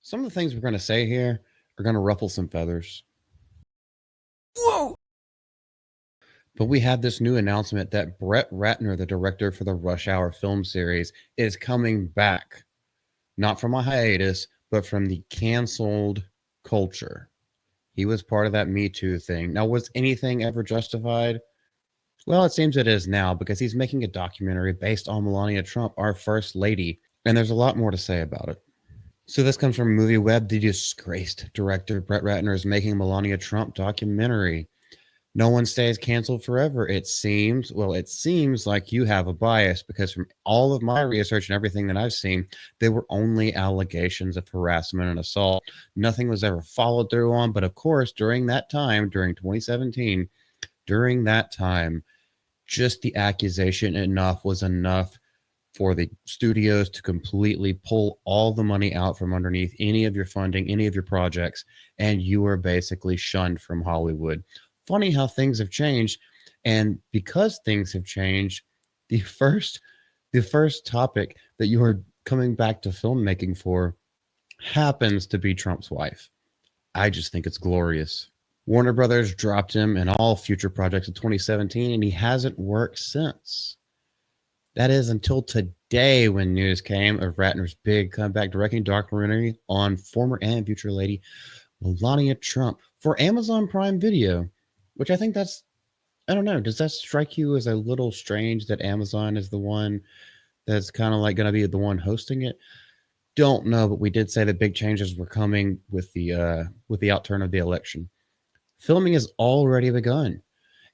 Some of the things we're going to say here are going to ruffle some feathers. Whoa! But we had this new announcement that Brett Ratner, the director for the Rush Hour film series, is coming back. Not from a hiatus, but from the canceled culture. He was part of that Me Too thing. Now, was anything ever justified? Well, it seems it is now because he's making a documentary based on Melania Trump, our first lady, and there's a lot more to say about it. So this comes from MovieWeb. The disgraced director Brett Ratner is making a Melania Trump documentary. No one stays canceled forever, it seems. Well, it seems like you have a bias because from all of my research and everything that I've seen, there were only allegations of harassment and assault. Nothing was ever followed through on. But of course, during that time, during 2017, during that time, just the accusation enough was enough for the studios to completely pull all the money out from underneath any of your funding, any of your projects, and you were basically shunned from Hollywood. Funny how things have changed, and because things have changed, the first the first topic that you are coming back to filmmaking for happens to be Trump's wife. I just think it's glorious. Warner Brothers dropped him in all future projects in 2017, and he hasn't worked since. That is until today when news came of Ratner's big comeback directing documentary on former and future lady Melania Trump for Amazon Prime Video, which I think that's, I don't know, does that strike you as a little strange that Amazon is the one that's kind of like going to be the one hosting it? Don't know, but we did say that big changes were coming with the outturn of the election. Filming has already begun.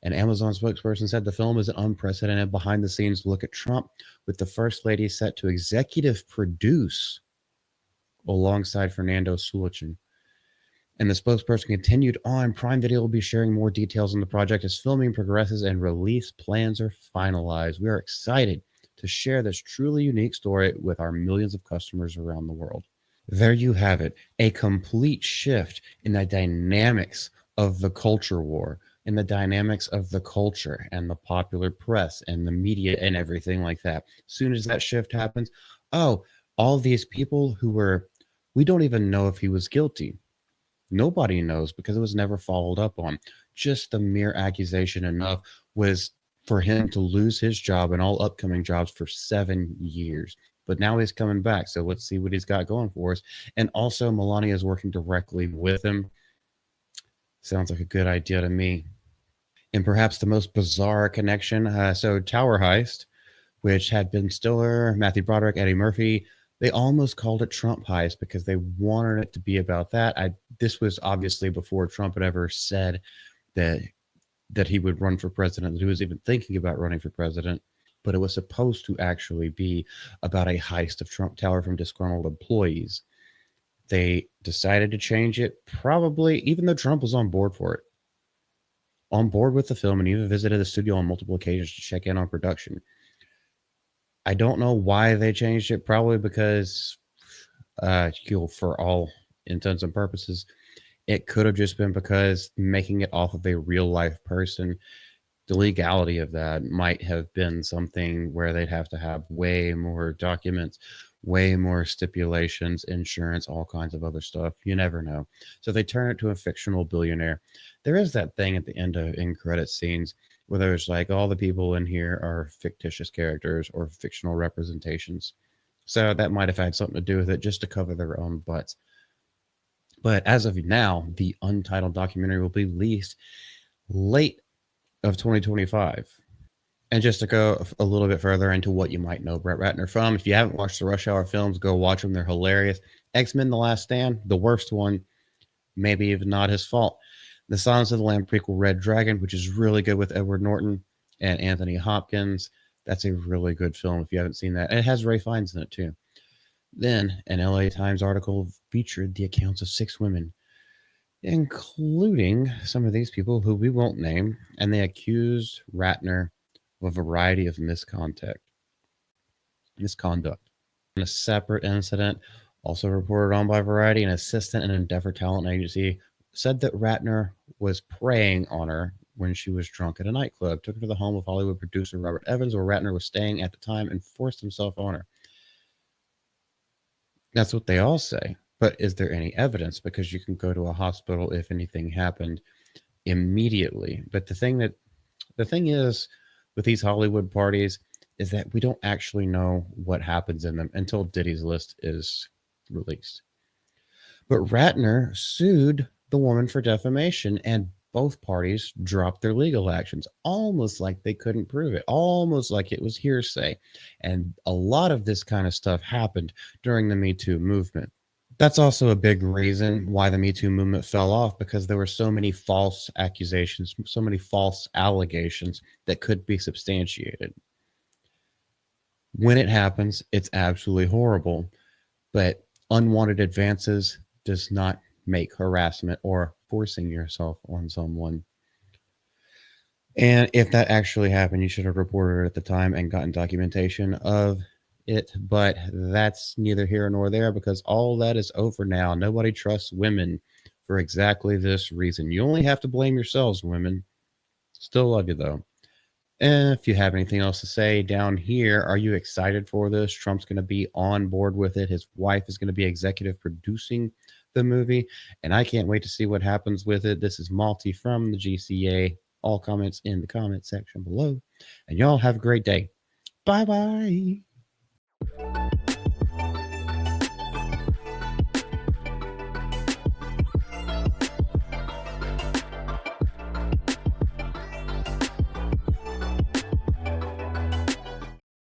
An Amazon spokesperson said the film is an unprecedented behind the scenes look at Trump, with the First Lady set to executive produce alongside Fernando Sulichin. And the spokesperson continued on Prime Video will be sharing more details on the project as filming progresses and release plans are finalized. We are excited to share this truly unique story with our millions of customers around the world. There you have it, a complete shift in the dynamics of the culture war, in the dynamics of the culture and the popular press and the media and everything like that. As soon as that shift happens, oh, all these people who were, we don't even know if he was guilty. Nobody knows because it was never followed up on. Just the mere accusation enough was for him to lose his job and all upcoming jobs for 7 years. But now he's coming back, so let's see what he's got going for us. And also, Melania is working directly with him. Sounds like a good idea to me. And perhaps the most bizarre connection, so Tower Heist, which had Ben Stiller, Matthew Broderick, Eddie Murphy. They almost called it Trump Heist because they wanted it to be about that. This was obviously before Trump had ever said that he would run for president, that he was even thinking about running for president. But it was supposed to actually be about a heist of Trump Tower from disgruntled employees. They decided to change it, probably, even though Trump was on board for it, on board with the film, and even visited the studio on multiple occasions to check in on production. I don't know why they changed it. Probably because, for all intents and purposes, it could have just been because making it off of a real life person, the legality of that might have been something where they'd have to have way more documents, way more stipulations, insurance, all kinds of other stuff. You never know. So they turn it to a fictional billionaire. There is that thing at the end of in credit scenes where there's like all the people in here are fictitious characters or fictional representations. So that might have had something to do with it just to cover their own butts. But as of now, the untitled documentary will be released late of 2025. And just to go a little bit further into what you might know Brett Ratner from, if you haven't watched the Rush Hour films, go watch them. They're hilarious. X-Men The Last Stand, the worst one, maybe even not his fault. The Silence of the Lamb prequel, Red Dragon, which is really good with Edward Norton and Anthony Hopkins. That's a really good film if you haven't seen that. And it has Ray Fiennes in it too. Then, an LA Times article featured the accounts of 6 women, including some of these people who we won't name, and they accused Ratner of a variety of misconduct. In a separate incident, also reported on by Variety, an assistant in Endeavor Talent Agency said that Ratner was preying on her when she was drunk at a nightclub, took her to the home of Hollywood producer Robert Evans, where Ratner was staying at the time, and forced himself on her. That's what they all say. But is there any evidence? Because you can go to a hospital if anything happened immediately. But the thing is with these Hollywood parties is that we don't actually know what happens in them until Diddy's List is released. But Ratner sued the woman for defamation, and both parties dropped their legal actions, almost like they couldn't prove it, almost like it was hearsay. And a lot of this kind of stuff happened during the Me Too movement. That's also a big reason why the Me Too movement fell off, because there were so many false accusations, so many false allegations that could be substantiated. When it happens, it's absolutely horrible, but unwanted advances does not make harassment or forcing yourself on someone. And if that actually happened, you should have reported it at the time and gotten documentation of it. But that's neither here nor there, because all that is over now. Nobody trusts women for exactly this reason. You only have to blame yourselves, women. Still love you, though. And if you have anything else to say down here, are you excited for this? Trump's going to be on board with it. His wife is going to be executive producing the movie. And I can't wait to see what happens with it. This is Malty from the GCA. All comments in the comment section below. And y'all have a great day. Bye bye.